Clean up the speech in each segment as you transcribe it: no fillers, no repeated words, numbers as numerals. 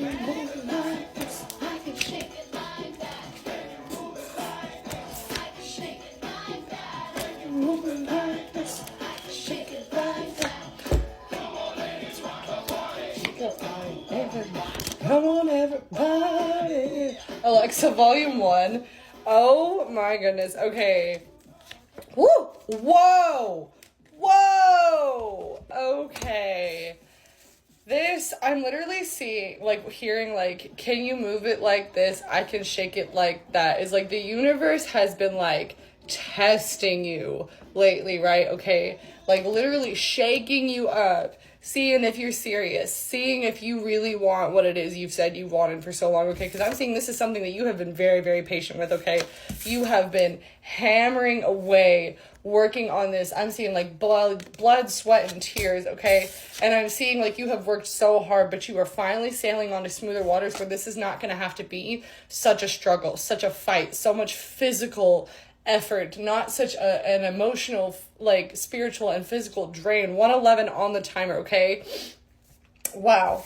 Come on, everybody. Alexa, volume 1. Oh my goodness. Okay. Woo! Whoa! Whoa! Okay. This, I'm literally seeing, like, hearing, like, can you move it like this? I can shake it like that. Is like the universe has been, like, testing you lately, right? Okay. Like, literally shaking you up. Seeing if you're serious, seeing if you really want what it is you've said you wanted for so long, okay? Because I'm seeing this is something that you have been very, very patient with, okay? You have been hammering away, working on this. I'm seeing like blood, sweat, and tears, okay? And I'm seeing like you have worked so hard, but you are finally sailing onto smoother waters where this is not going to have to be such a struggle, such a fight, so much physical effort, not such an emotional, like, spiritual and physical drain. 111 on the timer, okay? Wow.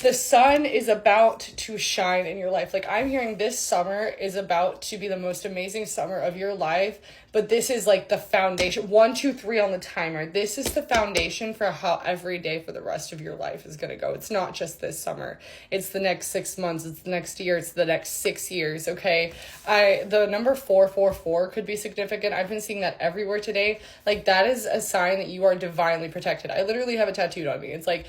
The sun is about to shine in your life. Like, I'm hearing this summer is about to be the most amazing summer of your life, but this is like the foundation. 1, 2, 3 on the timer. This is the foundation for how every day for the rest of your life is going to go. It's not just this summer. It's the next 6 months. It's the next year. It's the next 6 years, okay? The number 444 could be significant. I've been seeing that everywhere today. Like, that is a sign that you are divinely protected. I literally have it tattooed on me. It's like,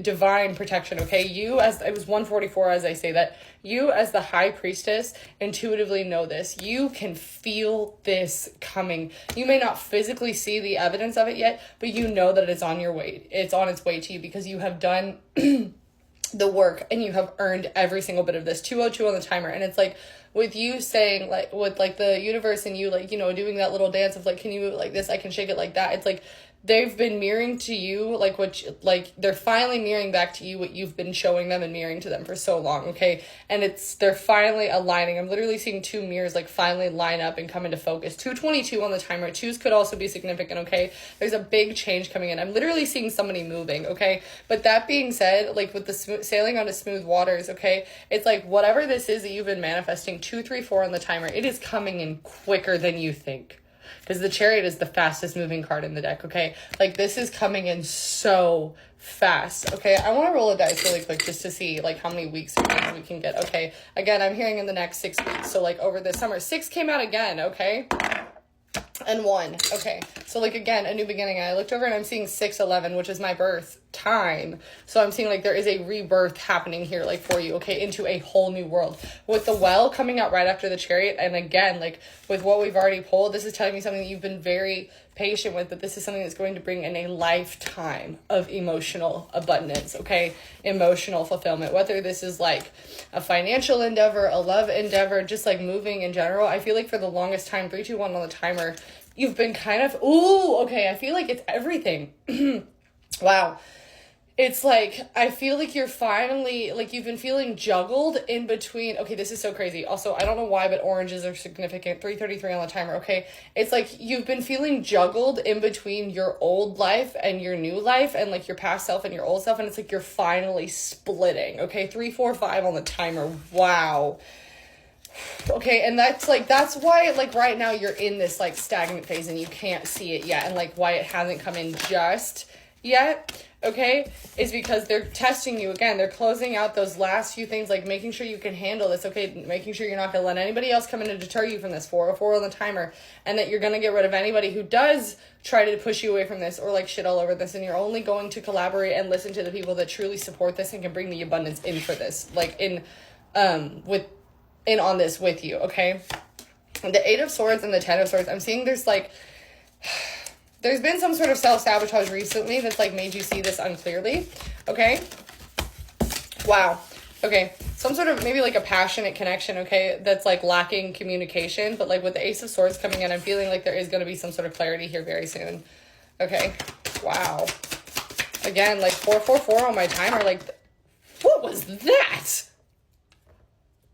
divine protection, okay? You as, it was 144 as I say that, you as the high priestess intuitively know this. You can feel this coming. You may not physically see the evidence of it yet, but you know that it's on your way. It's on its way to you because you have done the work and you have earned every single bit of this. 202 on the timer. And it's like, with you saying, like, with like the universe and you, like, you know, doing that little dance of like, can you move it like this? I can shake it like that. It's like, they've been mirroring to you, like, they're finally mirroring back to you what you've been showing them and mirroring to them for so long, okay? And they're finally aligning. I'm literally seeing 2 mirrors, like, finally line up and come into focus. 222 on the timer. 2s could also be significant, okay? There's a big change coming in. I'm literally seeing somebody moving, okay? But that being said, like, with the sailing onto smooth waters, okay? It's like, whatever this is that you've been manifesting, 2, 3, 4 on the timer, it is coming in quicker than you think. Because the Chariot is the fastest moving card in the deck, okay? Like, this is coming in so fast, okay? I want to roll a dice really quick just to see, like, how many weeks we can get, okay? Again, I'm hearing in the next 6 weeks, so, like, over this summer. 6 came out again, okay? And 1, okay? So, like, again, a new beginning. I looked over and I'm seeing 611, which is my birth time. So I'm seeing, like, there is a rebirth happening here, like, for you, okay, into a whole new world. With the Well coming out right after the Chariot, and again, like, with what we've already pulled, this is telling me something that you've been very patient with, but this is something that's going to bring in a lifetime of emotional abundance, okay? Emotional fulfillment. Whether this is, like, a financial endeavor, a love endeavor, just, like, moving in general. I feel like for the longest time, 3, 2, 1 on the timer, you've been kind of, ooh, okay, I feel like it's everything. Wow. It's like, I feel like you're finally, like, you've been feeling juggled in between. Okay, this is so crazy. Also, I don't know why, but oranges are significant. 333 on the timer, okay? It's like you've been feeling juggled in between your old life and your new life and, like, your past self and your old self, and it's like you're finally splitting, okay? 345 on the timer. Wow. Okay, and that's why, like, right now you're in this, like, stagnant phase and you can't see it yet, and, like, why it hasn't come in just yet, okay, is because they're testing you again. They're closing out those last few things, like making sure you can handle this, okay, making sure you're not going to let anybody else come in to deter you from this. 404 on the timer, and that you're going to get rid of anybody who does try to push you away from this or, like, shit all over this, and you're only going to collaborate and listen to the people that truly support this and can bring the abundance in for this, like, on this with you, okay? The 8 of Swords and the 10 of Swords, I'm seeing there's, like, there's been some sort of self-sabotage recently that's, like, made you see this unclearly, okay? Wow. Okay, some sort of, maybe, like, a passionate connection, okay, that's, like, lacking communication, but, like, with the Ace of Swords coming in, I'm feeling like there is going to be some sort of clarity here very soon, okay? Wow. Again, like, 444 on my timer, like, what was that?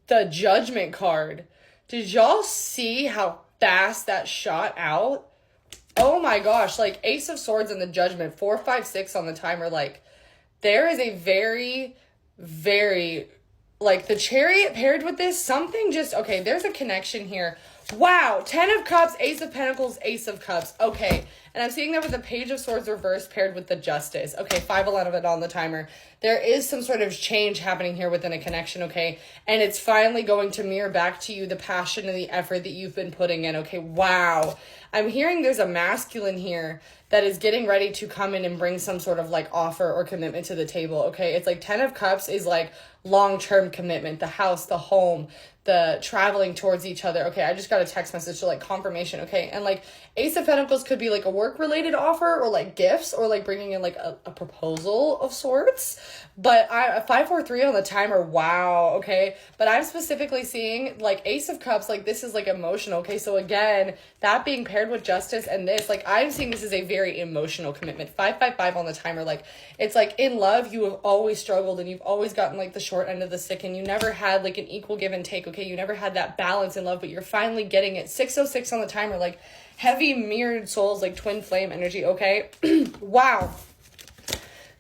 The Judgment card. Did y'all see how fast that shot out? Oh my gosh, like, Ace of Swords and the Judgment, 4, 5, 6 on the timer, like, there is a very very, like, the Chariot paired with this, something just, okay, there's a connection here. Wow, 10 of Cups, Ace of Pentacles, Ace of Cups. Okay, and I'm seeing that with the Page of Swords reversed paired with the Justice. Okay, 5-11 on the timer. There is some sort of change happening here within a connection, okay? And it's finally going to mirror back to you the passion and the effort that you've been putting in, okay? Wow. I'm hearing there's a masculine here that is getting ready to come in and bring some sort of like offer or commitment to the table, okay? It's like 10 of Cups is like long-term commitment, the house, the home, the traveling towards each other. Okay, I just got a text message to like confirmation, okay? And like Ace of Pentacles could be like a work-related offer or like gifts or like bringing in like a proposal of sorts. But 5-4-3 on the timer, wow, okay? But I'm specifically seeing like Ace of Cups, like this is like emotional, okay? So again, that being paired with Justice and this, like I'm seeing this is a very emotional commitment. 5-5-5 on the timer, like it's like in love, you have always struggled and you've always gotten like the short end of the stick and you never had like an equal give and take, okay? You never had that balance in love, but you're finally getting it. 6:06 on the timer, like heavy mirrored souls, like twin flame energy, okay? Wow.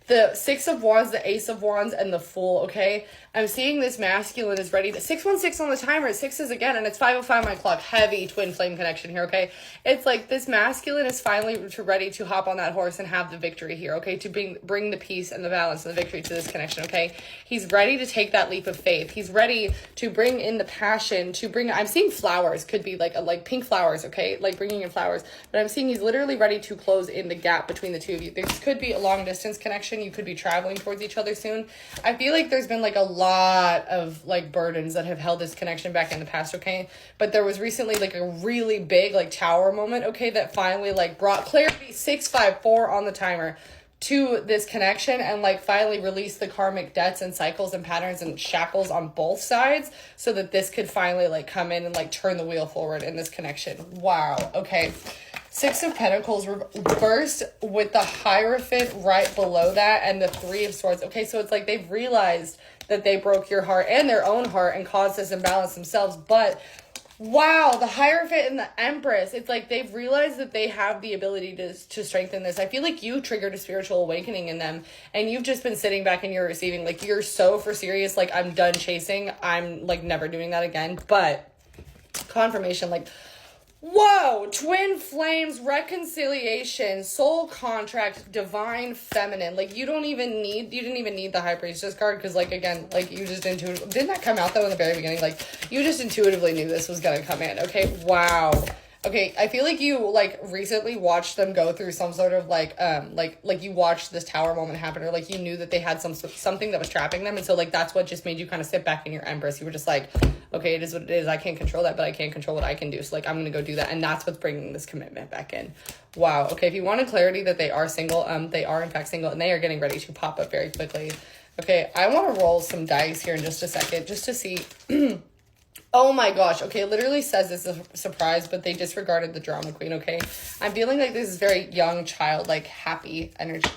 The 6 of Wands, the Ace of Wands, and the Fool, okay? I'm seeing this masculine is ready to... 6:16 on the timer, it sixes again, and it's 5:05 my clock. Heavy twin flame connection here, okay? It's like this masculine is finally ready to hop on that horse and have the victory here, okay? To bring the peace and the balance and the victory to this connection, okay? He's ready to take that leap of faith. He's ready to bring in the passion, to bring... I'm seeing flowers, could be like pink flowers, okay? Like bringing in flowers. But I'm seeing he's literally ready to close in the gap between the two of you. This could be a long distance connection. You could be traveling towards each other soon. I feel like there's been like a lot of like burdens that have held this connection back in the past, okay? But there was recently like a really big like tower moment, okay, that finally like brought clarity. 6-5-4 on the timer to this connection and like finally release the karmic debts and cycles and patterns and shackles on both sides so that this could finally like come in and like turn the wheel forward in this connection. Wow, okay. 6 of Pentacles reversed with the Hierophant right below that and the 3 of Swords. Okay, so it's like they've realized that they broke your heart and their own heart and caused this imbalance themselves. But wow, the Hierophant and the Empress, it's like they've realized that they have the ability to strengthen this. I feel like you triggered a spiritual awakening in them and you've just been sitting back and you're receiving. Like you're so for serious, like I'm done chasing. I'm like never doing that again. But confirmation, like... Whoa, twin flames, reconciliation, soul contract, divine feminine. Like you didn't even need the high priestess card because like again, like you just didn't that come out though in the very beginning? Like you just intuitively knew this was gonna come in. Okay, wow. Okay, I feel like you like recently watched them go through some sort of like you watched this tower moment happen, or like you knew that they had something that was trapping them, and so like that's what just made you kind of sit back in your Empress. You were just like, okay, it is what it is. I can't control that, but I can control what I can do. So like I'm gonna go do that, and that's what's bringing this commitment back in. Wow. Okay, if you wanted clarity that they are single, they are in fact single, and they are getting ready to pop up very quickly. Okay, I want to roll some dice here in just a second, just to see. Oh my gosh, okay, it literally says it's a surprise, but they disregarded the drama queen, okay? I'm feeling like this is very young child, like happy energy.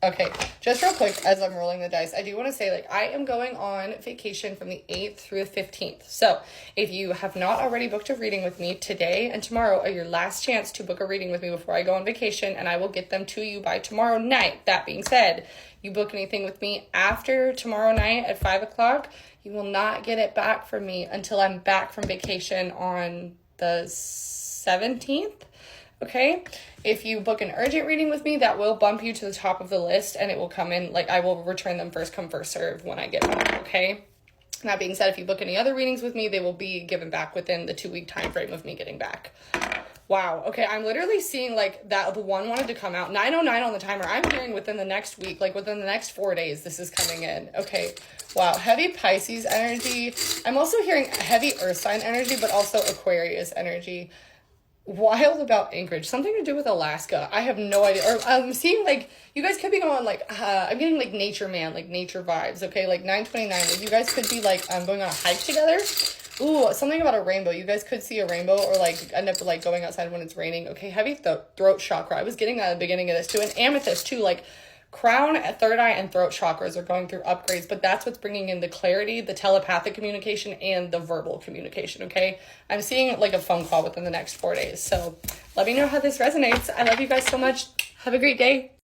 Okay, just real quick as I'm rolling the dice, I do want to say like I am going on vacation from the 8th through the 15th. So if you have not already booked a reading with me, today and tomorrow are your last chance to book a reading with me before I go on vacation, and I will get them to you by tomorrow night. That being said, you book anything with me after tomorrow night at 5 o'clock, you will not get it back from me until I'm back from vacation on the 17th. Okay, if you book an urgent reading with me, that will bump you to the top of the list and it will come in, like I will return them first come, first serve when I get home, okay? That being said, if you book any other readings with me, they will be given back within the 2-week time frame of me getting back. Wow, okay, I'm literally seeing like that the one wanted to come out. 9:09 on the timer. I'm hearing within the next week, like within the next 4 days, this is coming in. Okay, wow, heavy Pisces energy. I'm also hearing heavy Earth sign energy, but also Aquarius energy. Wild about Anchorage, something to do with Alaska. I have no idea. Or I'm seeing like you guys could be going like I'm getting like nature man, like nature vibes. Okay, like 9:29. Like you guys could be like going on a hike together. Ooh, something about a rainbow. You guys could see a rainbow or like end up like going outside when it's raining. Okay, heavy throat chakra. I was getting that at the beginning of this too. And amethyst too, like crown, third eye, and throat chakras are going through upgrades, but that's what's bringing in the clarity, the telepathic communication, and the verbal communication, okay? I'm seeing like a phone call within the next 4 days. So let me know how this resonates. I love you guys so much. Have a great day.